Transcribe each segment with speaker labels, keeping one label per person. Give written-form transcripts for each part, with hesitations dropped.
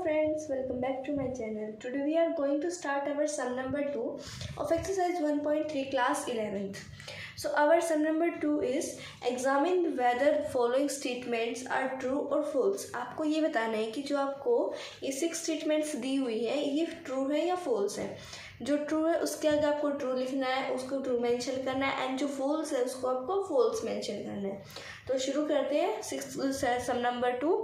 Speaker 1: friends, welcome back to my channel. Today we are going to start our sum number 2 of exercise 1.3 class 11th. So our sum number 2 is examine whether following statements are true or false. आपको ये बताना है कि जो आपको ये 6 statements दी हुई है ये true है या false है. जो ट्रू है उसके आगे आपको ट्रू लिखना है, उसको ट्रू मेंशन करना है, एंड जो फॉल्स है उसको आपको फॉल्स मेंशन करना है. तो शुरू करते हैं सम नंबर 2.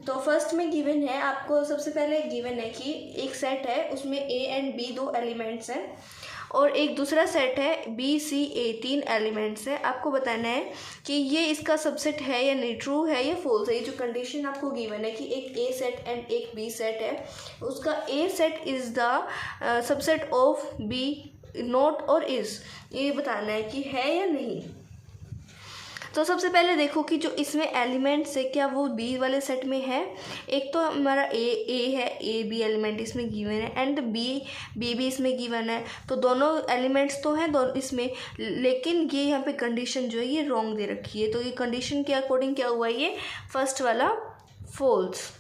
Speaker 1: तो फर्स्ट में गिवन है, आपको सबसे पहले गिवन है कि एक सेट है उसमें ए एंड बी 2 एलिमेंट्स हैं और एक दूसरा सेट है बी सी ए 3 एलिमेंट्स हैं. आपको बताना है कि ये इसका सबसेट है या नहीं, ट्रू है या फॉल्स है. ये जो कंडीशन आपको गिवन है कि एक ए सेट एंड एक बी सेट है, उसका A set is the subset of B not और इज़, ये बताना है कि है या नहीं. तो सबसे पहले देखो कि जो इसमें एलिमेंट्स है क्या वो बी वाले सेट में है. एक तो हमारा ए है, ए बी एलिमेंट इसमें गिवन है, एंड बी भी इसमें गिवन है. तो दोनों एलिमेंट्स तो हैं दोनों इसमें, लेकिन ये यहाँ पे कंडीशन जो है ये रॉन्ग दे रखी है. तो ये कंडीशन के अकॉर्डिंग क्या हुआ, ये फर्स्ट वाला फॉल्स.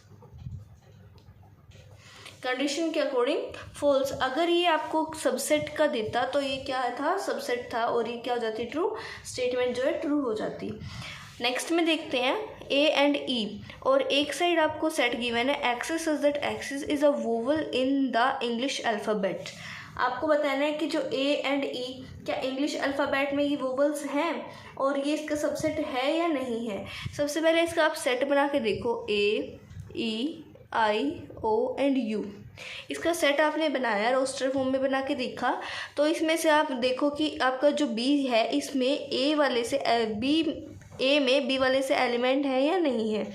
Speaker 1: कंडीशन के अकॉर्डिंग फॉल्स. अगर ये आपको सबसेट का देता तो ये क्या था, सबसेट था, और ये क्या हो जाती, ट्रू. स्टेटमेंट जो है ट्रू हो जाती. नेक्स्ट में देखते हैं ए एंड ई, और एक साइड आपको सेट गिवन है axis such that axis is a vowel in the English alphabet. आपको बताना है कि जो ए एंड ई क्या इंग्लिश अल्फ़ाबेट में ये वोवल्स हैं और ये इसका सबसेट है या नहीं है. सबसे पहले इसका आप सेट बना के देखो, ए ई आई ओ एंड यू. इसका सेट आपने बनाया, रोस्टर फॉर्म में बना के देखा. तो इसमें से आप देखो कि आपका जो बी है इसमें ए वाले से ए में बी वाले से एलिमेंट है या नहीं है.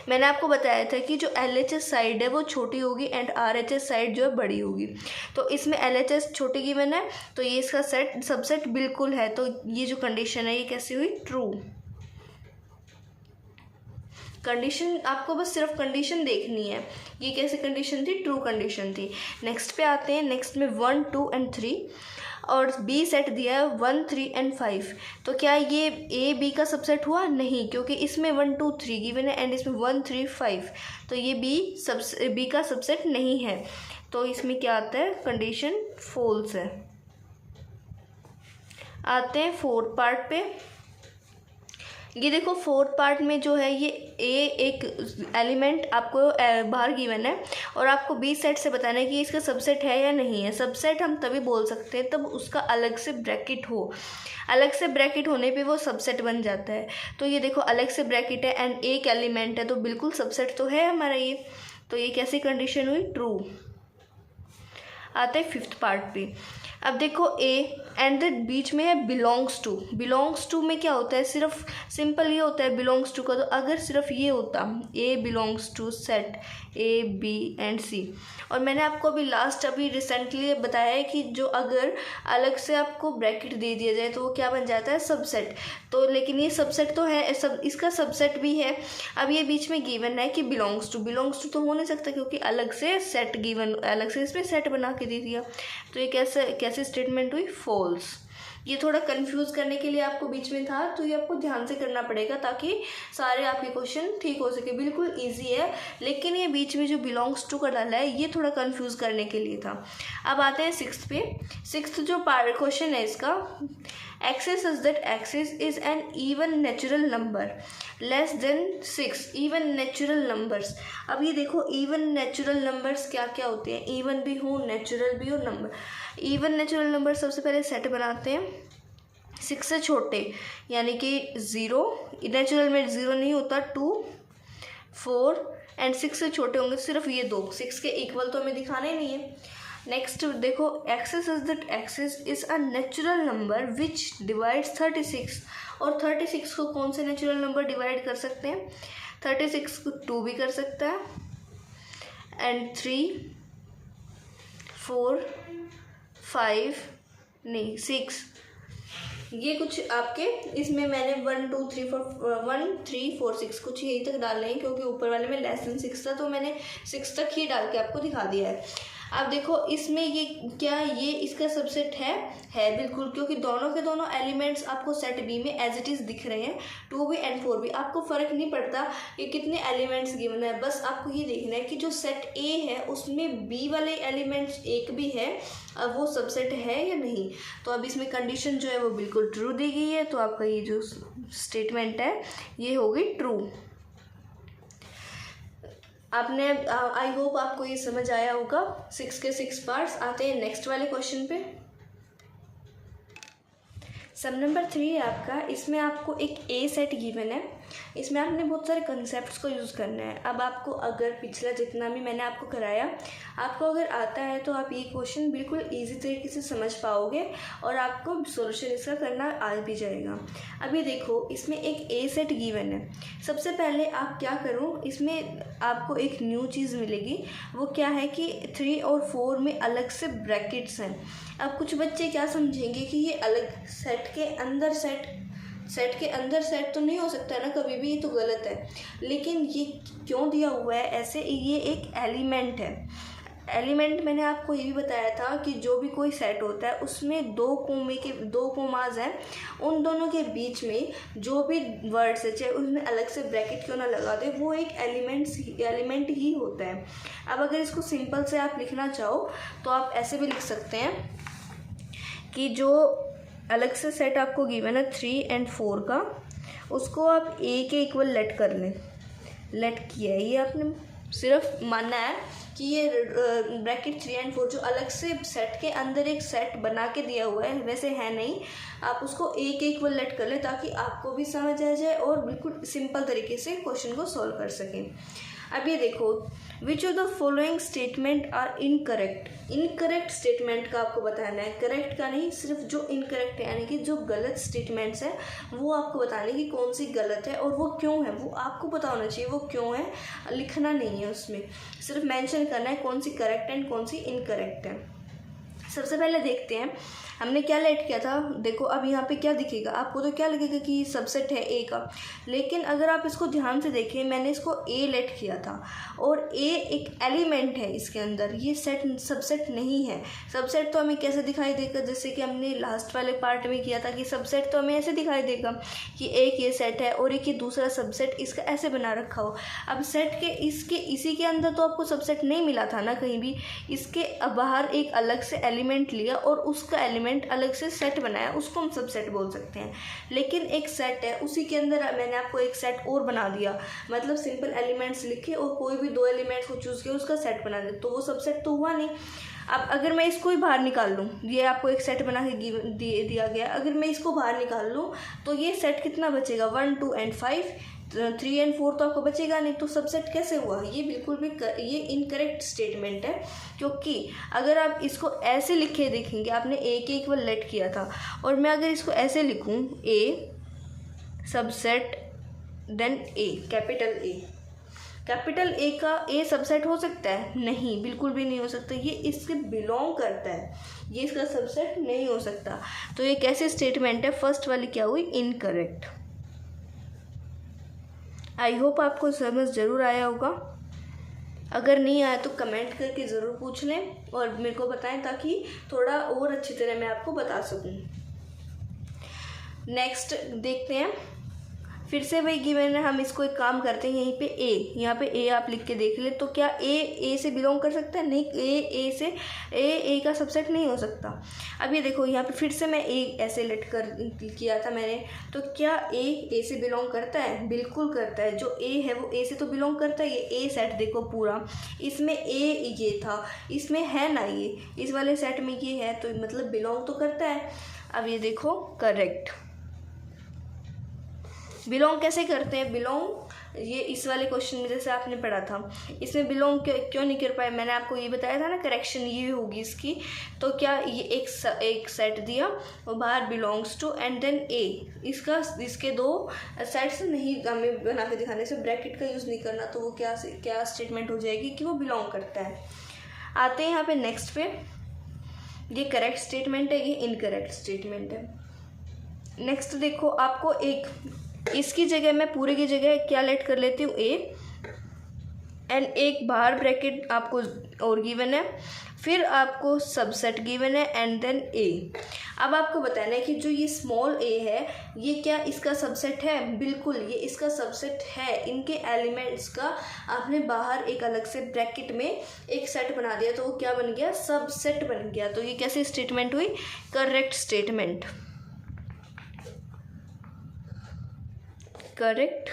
Speaker 1: मैंने आपको बताया था कि जो एल एच एस साइड है वो छोटी होगी and R H S side जो है बड़ी होगी. तो इसमें एल एच एस छोटी गिवन है तो ये इसका सेट सबसेट बिल्कुल है. तो ये जो कंडीशन है ये कैसी हुई, ट्रू. कंडीशन आपको बस सिर्फ कंडीशन देखनी है, ये कैसी कंडीशन थी, ट्रू कंडीशन थी. नेक्स्ट पे आते हैं. नेक्स्ट में 1 2 एंड 3 और बी सेट दिया है 1 3 एंड 5. तो क्या ये ए बी का सबसेट हुआ, नहीं, क्योंकि इसमें 1 2 3 गिवन है एंड इसमें 1 3 5. तो ये बी का सबसेट नहीं है. तो इसमें क्या आता है, कंडीशन फॉल्स है. आते हैं फोर्थ पार्ट पे. ये देखो फोर्थ पार्ट में जो है ये ए एक एलिमेंट आपको बाहर गिवन है और आपको बी सेट से बताना है कि इसका सबसेट है या नहीं है. सबसेट हम तभी बोल सकते हैं तब उसका अलग से ब्रैकेट हो. अलग से ब्रैकेट होने पे वो सबसेट बन जाता है. तो ये देखो अलग से ब्रैकेट है एंड एक एलिमेंट है तो बिल्कुल सबसेट तो है हमारा ये. तो ये कैसी कंडीशन हुई, ट्रू. आते हैं फिफ्थ पार्ट पे. अब देखो ए एंड द बीच में है बिलोंग्स टू. बिलोंग्स टू में क्या होता है, सिर्फ सिंपल ये होता है बिलोंग्स टू का. तो अगर सिर्फ ये होता A belongs to set A B and C, और मैंने आपको अभी रिसेंटली बताया है कि जो अगर अलग से आपको ब्रैकेट दे दिया जाए तो वो क्या बन जाता है, सबसेट. तो लेकिन ये सबसेट तो है, इसका सबसेट भी है. अब ये बीच में गिवन है कि बिलोंग्स टू तो हो नहीं सकता क्योंकि अलग से सेट गिवन, अलग से इसमें सेट बना के दे दिया. तो ये कैसे स्टेटमेंट हुई, फॉल्स. ये थोड़ा कंफ्यूज करने के लिए आपको बीच में था, तो ये आपको ध्यान से करना पड़ेगा ताकि सारे आपके क्वेश्चन ठीक हो सके. बिल्कुल इजी है, लेकिन ये बीच में जो बिलोंग्स टू का डाला है ये थोड़ा कंफ्यूज करने के लिए था. अब आते हैं सिक्स्थ पे. सिक्स्थ जो क्वेश्चन है इसका, axis such that axis is an even natural number less than 6. Even natural numbers. अब ये देखो इवन नेचुरल नंबर्स क्या क्या होते हैं, इवन भी हो नेचुरल भी हो नंबर. इवन नेचुरल नंबर सबसे पहले सेट बनाते हैं 6 से छोटे, यानी कि 0. नेचुरल में 0 नहीं होता, 2 4 एंड 6 से छोटे होंगे सिर्फ ये 2. 6 के इक्वल तो हमें दिखाना ही नहीं है. नेक्स्ट देखो axis is that axis is a natural number which divides 36. और 36 को कौन से नेचुरल नंबर डिवाइड कर सकते हैं, 36 को 2 भी कर सकता है एंड 3 4 5 नहीं 6. ये कुछ आपके इसमें मैंने 1 2 3 4 6 कुछ यही तक डाल रहे हैं क्योंकि ऊपर वाले में लेस देन 6 था तो मैंने 6 तक ही डाल के आपको दिखा दिया है. अब देखो इसमें ये क्या, ये इसका सबसेट है बिल्कुल, क्योंकि दोनों के दोनों एलिमेंट्स आपको सेट बी में एज इट इज़ दिख रहे हैं, 2b एंड 4b। आपको फ़र्क नहीं पड़ता कि कितने एलिमेंट्स गिवन है, बस आपको ये देखना है कि जो सेट ए है उसमें बी वाले एलिमेंट्स एक भी है, अब वो सबसेट है या नहीं। तो अब इसमें कंडीशन जो है वो बिल्कुल ट्रू दी गई है, तो आपका ये जो स्टेटमेंट है ये होगी ट्रू। आपने आई होप आपको ये समझ आया होगा। 6 के 6 पार्ट्स। आते हैं नेक्स्ट वाले क्वेश्चन पे। सम नंबर 3 है आपका, इसमें आपको एक ए सेट गिवन है, इसमें आपने बहुत सारे कंसेप्ट्स को यूज़ करना है। अब आपको अगर पिछला जितना भी मैंने आपको कराया आपको अगर आता है तो आप ये क्वेश्चन बिल्कुल इजी तरीके से समझ पाओगे और आपको सॉल्यूशन इसका करना आ भी जाएगा। अभी देखो इसमें एक ए सेट गिवन है। सबसे पहले आप क्या करो, इसमें आपको एक न्यू चीज़ मिलेगी, वो क्या है कि 3 और 4 में अलग से ब्रैकेट्स हैं। अब कुछ बच्चे क्या समझेंगे कि ये अलग सेट के अंदर सेट के अंदर सेट तो नहीं हो सकता है ना, कभी भी, ये तो गलत है। लेकिन ये क्यों दिया हुआ है ऐसे, ये एक एलिमेंट है। एलिमेंट मैंने आपको ये भी बताया था कि जो भी कोई सेट होता है उसमें 2 कोमाज हैं, उन दोनों के बीच में जो भी वर्ड्स है चाहे उसमें अलग से ब्रैकेट क्यों ना लगा दे, वो एक एलिमेंट ही होता है। अब अगर इसको सिंपल से आप लिखना चाहो तो आप ऐसे भी लिख सकते हैं कि जो अलग से सेट आपको गिवन है 3 और 4 का, उसको आप ए के इक्वल लेट कर लें। लेट किया है, ये आपने सिर्फ मानना है कि ये ब्रैकेट 3 और 4 जो अलग से सेट के अंदर एक सेट बना के दिया हुआ है, वैसे है नहीं, आप उसको ए के इक्वल लेट कर लें ताकि आपको भी समझ आ जाए और बिल्कुल सिंपल तरीके से क्वेश्चन को सॉल्व कर सकें। अब ये देखो, which of the following statement are incorrect. Incorrect statement का आपको बताना है, करेक्ट का नहीं, सिर्फ जो इनकरेक्ट है यानी कि जो गलत स्टेटमेंट्स है वो आपको बताने की कौन सी गलत है और वो क्यों है, वो आपको पता होना चाहिए वो क्यों है, लिखना नहीं है उसमें, सिर्फ मेंशन करना है कौन सी करेक्ट है कौन सी इनकरेक्ट है। सबसे पहले देखते हैं हमने क्या लेट किया था। देखो अब यहाँ पे क्या दिखेगा आपको, तो क्या लगेगा कि सबसेट है ए का, लेकिन अगर आप इसको ध्यान से देखें मैंने इसको ए लेट किया था और ए एक एलिमेंट है इसके अंदर, ये सेट सबसेट नहीं है। सबसेट तो हमें कैसे दिखाई देगा, जैसे कि हमने लास्ट वाले पार्ट में किया था कि सबसेट तो हमें ऐसे दिखाई देगा कि एक ये सेट है और एक ये दूसरा सबसेट इसका ऐसे बना रखा हो। अब सेट के इसी के अंदर तो आपको सबसेट नहीं मिला था ना कहीं भी, इसके बाहर एक अलग से एलिमेंट लिया और उसका एलिमेंट अलग से सेट बनाया, उसको हम सबसेट बोल सकते हैं। लेकिन एक सेट है उसी के अंदर मैंने आपको एक सेट और बना दिया, मतलब सिंपल एलिमेंट्स लिखे और कोई भी 2 एलिमेंट्स को चूज़ किया उसका सेट बना दे, तो वो सबसेट तो हुआ नहीं। अब अगर मैं इसको ही बाहर निकाल लूँ, ये आपको एक सेट बना के दिया गया, अगर मैं इसको बाहर निकाल लूँ तो ये सेट कितना बचेगा, 1 2 और 5, 3 और 4 तो आपको बचेगा नहीं, तो सबसेट कैसे हुआ, ये बिल्कुल भी ये इनकरेक्ट स्टेटमेंट है। क्योंकि अगर आप इसको ऐसे लिखे देखेंगे, आपने ए के इक्वल लेट किया था और मैं अगर इसको ऐसे लिखूँ A subset then A, capital A का ए सबसेट हो सकता है, नहीं, बिल्कुल भी नहीं हो सकता, ये इससे बिलोंग करता है, ये इसका सबसेट नहीं हो सकता। तो ये कैसे स्टेटमेंट है, फर्स्ट वाली क्या हुई, इनकरेक्ट। आई होप आपको समझ ज़रूर आया होगा, अगर नहीं आया तो कमेंट करके ज़रूर पूछ लें और मेरे को बताएं ताकि थोड़ा और अच्छी तरह मैं आपको बता सकूं। नेक्स्ट देखते हैं, फिर से वही गिवन है, हम इसको एक काम करते हैं, यहीं पे ए, यहाँ पे ए आप लिख के देख ले, तो क्या ए से बिलोंग कर सकता है, नहीं, ए से ए का सबसेट नहीं हो सकता। अब ये देखो यहाँ पे फिर से मैं ए ऐसे लेट कर किया था मैंने, तो क्या ए से बिलोंग करता है, बिल्कुल करता है, जो ए है वो ए से तो बिलोंग करता है। ये ए सेट देखो पूरा, इसमें ए ये था, इसमें है ना, ये इस वाले सेट में ये है, तो मतलब बिलोंग तो करता है। अब ये देखो करेक्ट, बिलोंग कैसे करते हैं, बिलोंग ये इस वाले क्वेश्चन में जैसे आपने पढ़ा था, इसमें बिलोंग क्यों नहीं कर पाए, मैंने आपको ये बताया था ना, करेक्शन ये होगी इसकी। तो क्या ये एक सेट दिया और बाहर बिलोंग्स टू एंड देन ए, इसके 2 सेट्स नहीं हमें बना के दिखाने से, ब्रैकेट का यूज़ नहीं करना, तो वो क्या स्टेटमेंट हो जाएगी कि वो बिलोंग करता है। आते हैं यहाँ पे नेक्स्ट पे, ये करेक्ट स्टेटमेंट है, ये इनकरेक्ट स्टेटमेंट है। नेक्स्ट देखो आपको एक इसकी जगह मैं पूरे की जगह क्या लेट कर लेती हूँ, ए एंड एक बाहर ब्रैकेट आपको और गिवन है, फिर आपको सबसेट गिवन है एंड देन ए। अब आपको बताना है कि जो ये स्मॉल ए है ये क्या इसका सबसेट है? बिल्कुल ये इसका सबसेट है। इनके एलिमेंट्स का आपने बाहर एक अलग से ब्रैकेट में एक सेट बना दिया तो वो क्या बन गया? सबसेट बन गया। तो ये कैसी स्टेटमेंट हुई? Correct statement. Correct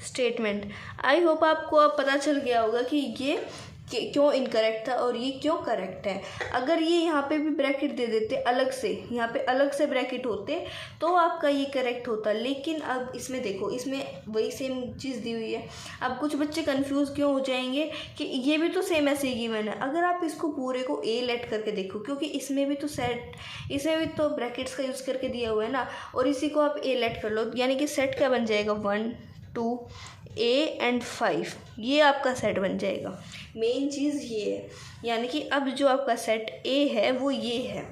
Speaker 1: statement. I hope आपको अब पता चल गया होगा कि ये क्यों इनकरेक्ट था और ये क्यों करेक्ट है। अगर ये यहाँ पे भी ब्रैकेट दे देते अलग से, यहाँ पे अलग से ब्रैकेट होते तो आपका ये करेक्ट होता, लेकिन अब इसमें देखो इसमें वही सेम चीज़ दी हुई है। अब कुछ बच्चे कंफ्यूज क्यों हो जाएंगे कि ये भी तो सेम ऐसे ही गिवन है। अगर आप इसको पूरे को ए लेट करके देखो, क्योंकि इसमें भी तो सेट, इसमें भी तो ब्रैकेट्स का यूज़ करके दिया हुआ है ना, और इसी को आप ए लेट कर लो, यानी कि सेट क्या बन जाएगा? 1 2 ए एंड 5, ये आपका सेट बन जाएगा। मेन चीज़ ये है, यानी कि अब जो आपका सेट ए है वो ये है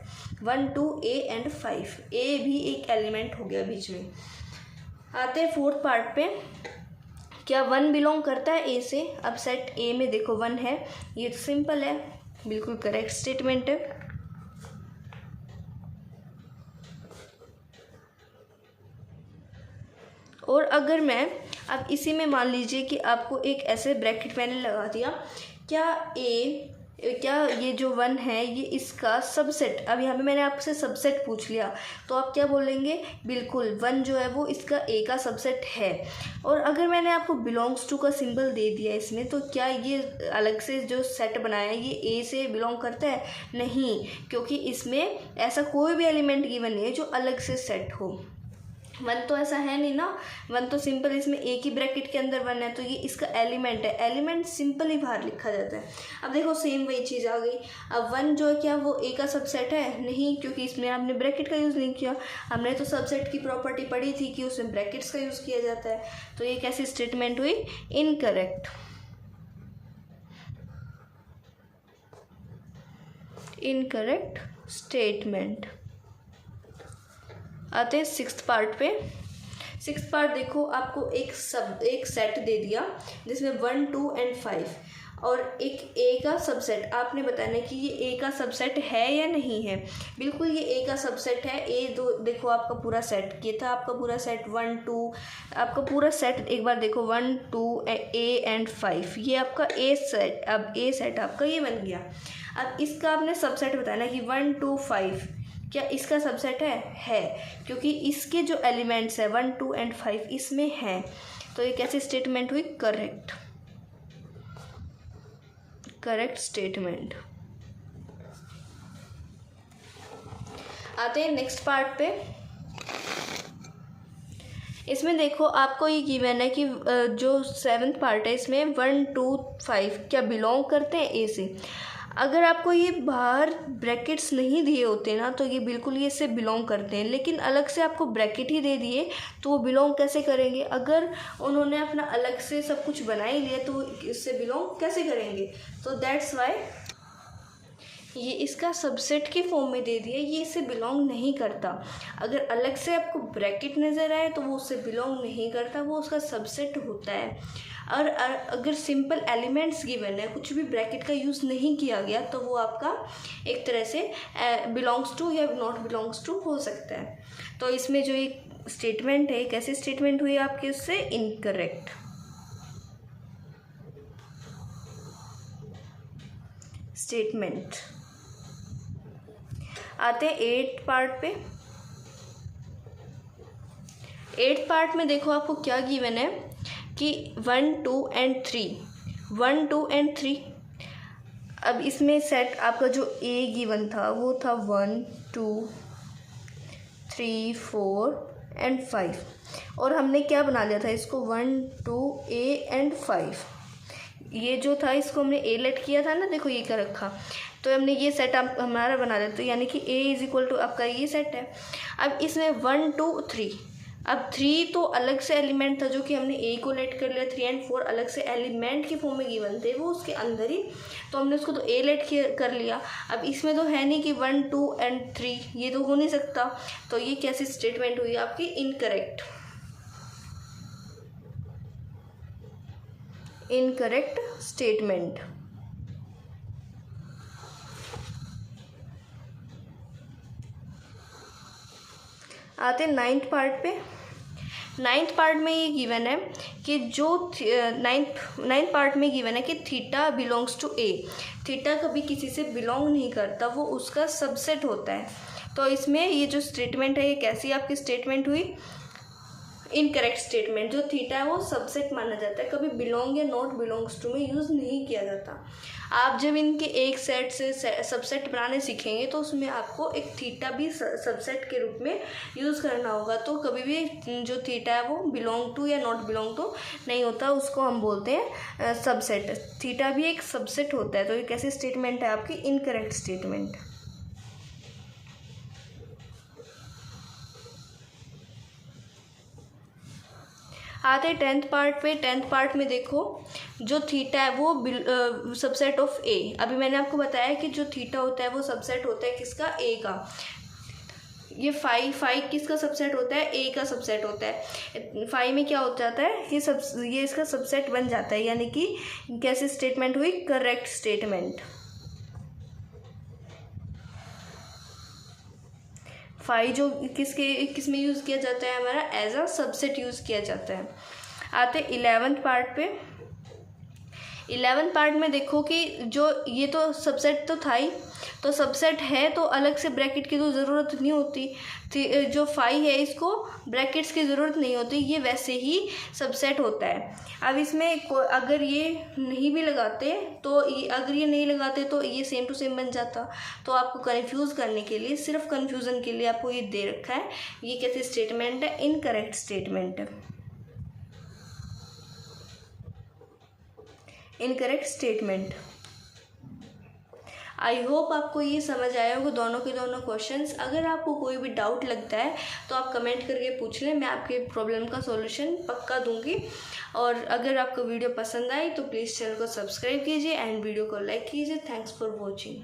Speaker 1: 1 2 ए एंड 5। ए भी एक एलिमेंट हो गया बीच में। आते हैं फोर्थ पार्ट पे। क्या 1 बिलोंग करता है ए से? अब सेट ए में देखो 1 है, ये तो सिंपल है, बिल्कुल करेक्ट स्टेटमेंट है। और अगर मैं अब इसी में मान लीजिए कि आपको एक ऐसे ब्रैकेट मैंने लगा दिया, क्या ये जो 1 है ये इसका सबसेट, अब यहाँ पे मैंने आपसे सबसेट पूछ लिया तो आप क्या बोलेंगे? बिल्कुल 1 जो है वो इसका ए का सबसेट है। और अगर मैंने आपको बिलोंग्स टू का सिंबल दे दिया इसमें, तो क्या ये अलग से जो सेट बनाया है ये ए से बिलोंग करता है? नहीं, क्योंकि इसमें ऐसा कोई भी एलिमेंट गिवन नहीं है जो अलग से सेट हो। 1 तो ऐसा है नहीं ना, 1 तो सिंपल इसमें एक ही ब्रैकेट के अंदर 1 है, तो ये इसका एलिमेंट है। एलिमेंट सिंपल ही बाहर लिखा जाता है। अब देखो सेम वही चीज़ आ गई। अब 1 जो है क्या वो ए का सबसेट है? नहीं, क्योंकि इसमें आपने ब्रैकेट का यूज़ नहीं किया। हमने तो सबसेट की प्रॉपर्टी पढ़ी थी कि उसमें ब्रैकेट्स का यूज़ किया जाता है। तो ये कैसी स्टेटमेंट हुई? इनकरेक्ट। Incorrect statement. आते हैं सिक्स्थ पार्ट पे। सिक्स्थ पार्ट देखो, आपको एक सेट दे दिया जिसमें 1 2 एंड 5 और एक ए का सबसेट। आपने बताना है कि ये ए का सबसेट है या नहीं है। बिल्कुल ये ए का सबसेट है। ए दो देखो आपका पूरा सेट, ये था आपका पूरा सेट 1 2, आपका पूरा सेट एक बार देखो 1 2 ए एंड 5, ये आपका ए सेट। अब ए सेट आपका ये बन गया। अब इसका आपने सबसेट बताना कि 1 2 5 क्या इसका सबसेट है, क्योंकि इसके जो एलिमेंट्स है 1 2 एंड 5 इसमें हैं। तो ये कैसी स्टेटमेंट हुई? करेक्ट। Correct statement. आते हैं नेक्स्ट पार्ट पे। इसमें देखो आपको ये गिवन है कि जो 7th पार्ट है इसमें 1 2 5 क्या बिलोंग करते हैं ए से। अगर आपको ये बाहर ब्रैकेट्स नहीं दिए होते ना तो ये बिल्कुल ये इससे बिलोंग करते हैं, लेकिन अलग से आपको ब्रैकेट ही दे दिए तो वो बिलोंग कैसे करेंगे? अगर उन्होंने अपना अलग से सब कुछ बना ही लिया तो इससे बिलोंग कैसे करेंगे? तो दैट्स वाई ये इसका सबसेट के फॉर्म में दे दिया, ये इससे बिलोंग नहीं करता। अगर अलग से आपको ब्रैकेट नज़र आए तो वो उससे बिलोंग नहीं करता, वो उसका सबसेट होता है। और अगर सिंपल एलिमेंट्स गिवन है, कुछ भी ब्रैकेट का यूज़ नहीं किया गया, तो वो आपका एक तरह से बिलोंग्स टू या नॉट बिलोंग्स टू हो सकता है। तो इसमें जो एक स्टेटमेंट है, कैसे स्टेटमेंट हुई आपके उससे? इनकरेक्ट। स्टेटमेंट। आते हैं 8th पार्ट पे। 8th पार्ट में देखो आपको क्या गिवन है कि 1 2 एंड 3, 1 2 एंड 3। अब इसमें सेट आपका जो ए गिवन था वो था 1 2 3 4 एंड 5, और हमने क्या बना लिया था इसको 1 2 ए एंड 5। ये जो था इसको हमने ए लेट किया था ना, देखो ये क्या रखा, तो हमने ये सेट आप हमारा बना लिया। तो यानी कि ए इज इक्वल टू आपका ये सेट है। अब इसमें 1 2 3, अब 3 तो अलग से एलिमेंट था जो कि हमने ए को लेट कर लिया, 3 एंड 4 अलग से एलिमेंट के फॉर्म में गिवन थे वो उसके अंदर ही, तो हमने उसको तो ए लेट कर लिया। अब इसमें तो है नहीं कि 1 2 एंड 3, ये तो हो नहीं सकता। तो ये कैसी स्टेटमेंट हुई आपकी? इनकरेक्ट। Incorrect statement. आते नाइन्थ पार्ट पे। नाइन्थ पार्ट में ये गिवन है कि जो नाइन्थ पार्ट में गिवन है कि theta belongs to A. Theta कभी किसी से बिलोंग नहीं करता, वो उसका सबसेट होता है। तो इसमें ये जो स्टेटमेंट है ये कैसी आपकी स्टेटमेंट हुई? Incorrect statement. जो थीटा है वो सबसेट माना जाता है, कभी बिलोंग या नॉट बिलोंग्स टू में यूज़ नहीं किया जाता। आप जब इनके एक सेट से सबसेट बनाने सीखेंगे तो उसमें आपको एक थीटा भी सबसेट के रूप में यूज़ करना होगा। तो कभी भी जो थीटा है वो बिलोंग टू या नॉट बिलोंग टू नहीं होता, उसको हम बोलते हैं सबसेट। थीटा भी एक सबसेट होता है। तो ये कैसी स्टेटमेंट है आपकी? Incorrect statement. आते हैं टेंथ पार्ट पे। टेंथ पार्ट में देखो जो थीटा है वो सबसेट ऑफ ए। अभी मैंने आपको बताया कि जो थीटा होता है वो सबसेट होता है किसका? ए का। ये फाइव किसका सबसेट होता है? ए का सबसेट होता है। फाइव में क्या हो जाता है कि ये इसका सबसेट बन जाता है, यानी कि कैसी स्टेटमेंट हुई? Correct statement. फाइव जो किस में यूज़ किया जाता है? हमारा एज अ सबसेट यूज़ किया जाता है। आते 11th पार्ट पे। 11th पार्ट में देखो कि जो ये तो सबसेट तो था ही, तो सबसेट है तो अलग से ब्रैकेट की तो ज़रूरत नहीं होती। जो फाइव है इसको ब्रैकेट्स की ज़रूरत नहीं होती, ये वैसे ही सबसेट होता है। अब इसमें अगर ये नहीं भी लगाते तो अगर ये नहीं लगाते तो ये सेम टू सेम बन जाता। तो आपको कन्फ्यूज़ करने के लिए, सिर्फ कन्फ्यूज़न के लिए आपको ये दे रखा है। ये कैसी स्टेटमेंट है? Incorrect statement. Incorrect statement. I hope आपको ये समझ आया होगा दोनों के दोनों क्वेश्चंस। अगर आपको कोई भी डाउट लगता है तो आप कमेंट करके पूछ लें, मैं आपके प्रॉब्लम का सॉल्यूशन पक्का दूंगी। और अगर आपको वीडियो पसंद आई तो प्लीज़ चैनल को सब्सक्राइब कीजिए एंड वीडियो को लाइक कीजिए। Thanks for watching.